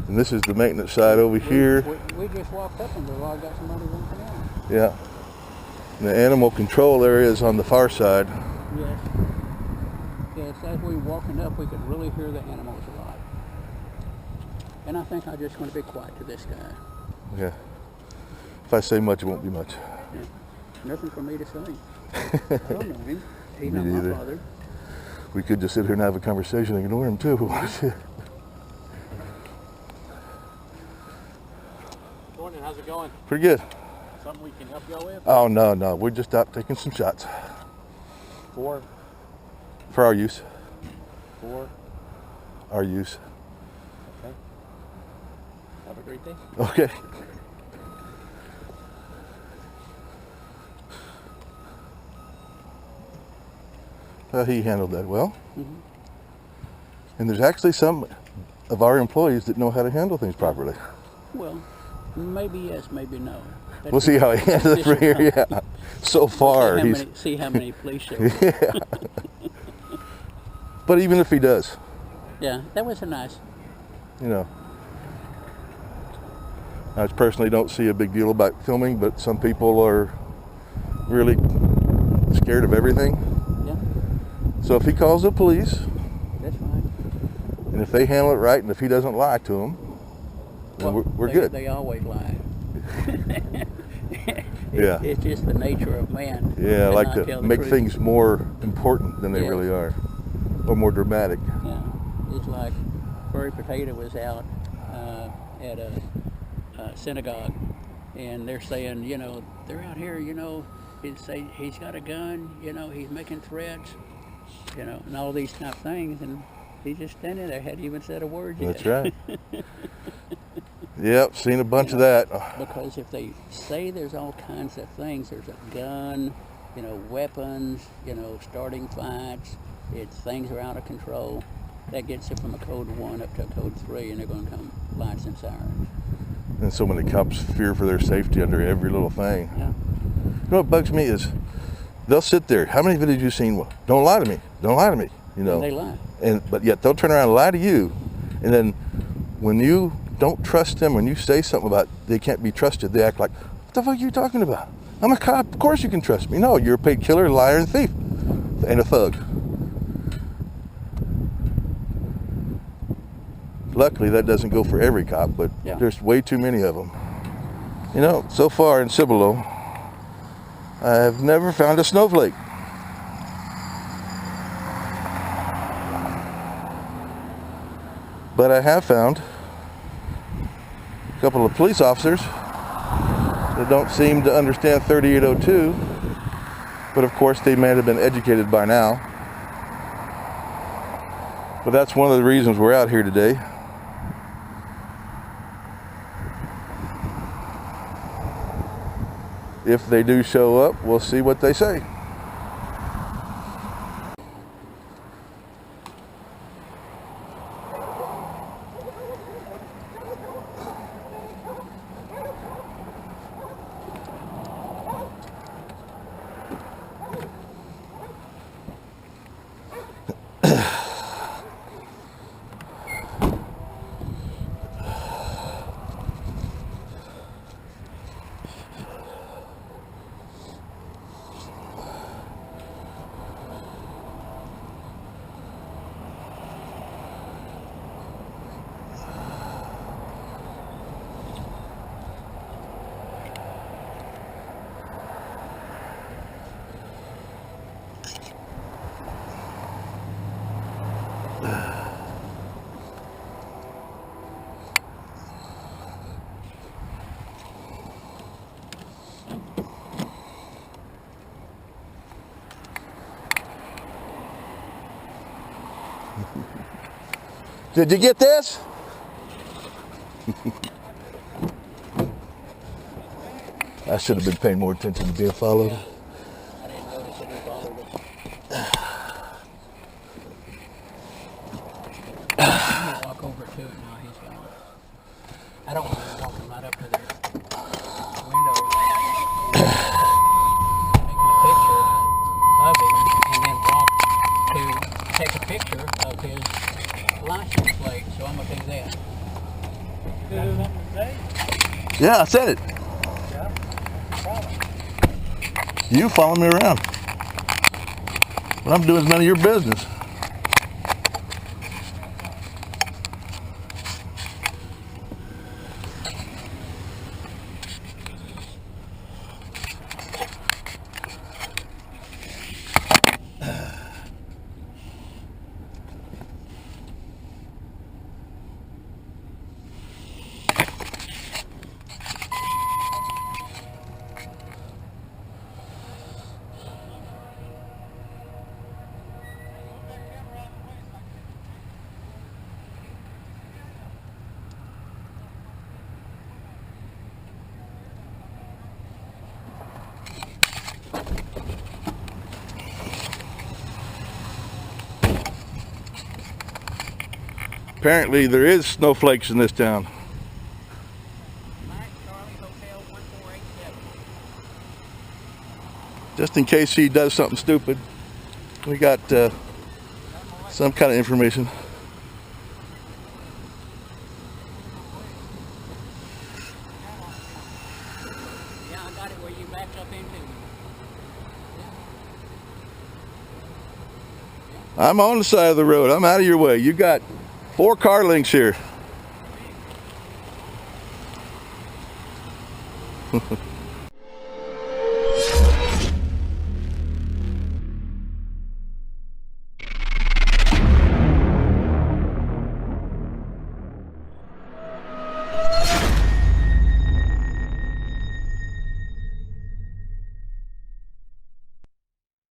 And this is the maintenance side over here. We just walked up and I got somebody walking out. Yeah. And the animal control area is on the far side. Yes. Yes, as we were walking up, we could really hear the animals a lot. And I think I'm just going to be quiet to this guy. Yeah. If I say much, it won't be much. Yeah. Nothing for me to say. I don't know him. He's not my father. We could just sit here and have a conversation and ignore him too. Morning, how's it going? Pretty good. Something we can help you with? Oh, no. We're just out taking some shots. For our use. For our use. Okay. Have a great day. Okay. He handled that well. Mm-hmm. And there's actually some of our employees that know how to handle things properly. Well, maybe yes, maybe no. We'll see how he handles it from here. Yeah. So far, see how many police show up. Yeah. But even if he does. Yeah, that was a nice. You know. I personally don't see a big deal about filming, but some people are really scared of everything. Yeah. So if he calls the police, that's fine. And if they handle it right, and if he doesn't lie to them, then we're good. They always lie. Yeah. It's just the nature of man. Yeah, I like to make things more important than they really are, or more dramatic. Yeah, it's like Furry Potato was out at a synagogue, and they're saying, you know, they're out here, you know, he's got a gun, you know, he's making threats, you know, and all these type of things, and he's just standing there, hadn't even said a word yet. That's right. Yep, seen a bunch of that. Because if they say there's all kinds of things, there's a gun, you know, weapons, you know, starting fights, things are out of control, that gets it from a code 1 up to a code 3, and they're going to come lights and sirens. And so many cops fear for their safety under every little thing. Yeah. You know what bugs me is they'll sit there. How many videos you seen? Well, don't lie to me. Don't lie to me. You know. And they lie. But yet they'll turn around and lie to you, and then when you don't trust them, when you say something about they can't be trusted, they act like, what the fuck are you talking about? I'm a cop. Of course you can trust me. No, you're a paid killer, liar, and thief, and a thug. Luckily, that doesn't go for every cop, but there's way too many of them. You know, so far in Cibolo, I have never found a snowflake. But I have found a couple of police officers that don't seem to understand 3802, but of course they may have been educated by now. But that's one of the reasons we're out here today. If they do show up, we'll see what they say. Did you get this? I should have been paying more attention to being followed. Yeah. I didn't notice any bothered us. I'm gonna walk over to it now. He's going. I don't want him walking right up to their window, making a picture of him, and then walk to take a picture of his license plate. So I'm gonna do that. Yeah, I said it. You follow me around. What I'm doing is none of your business. Apparently there is snowflakes in this town. Just in case he does something stupid, we got some kind of information. Yeah, I got it where you backed up into. I'm on the side of the road. I'm out of your way. You got 4 car links here.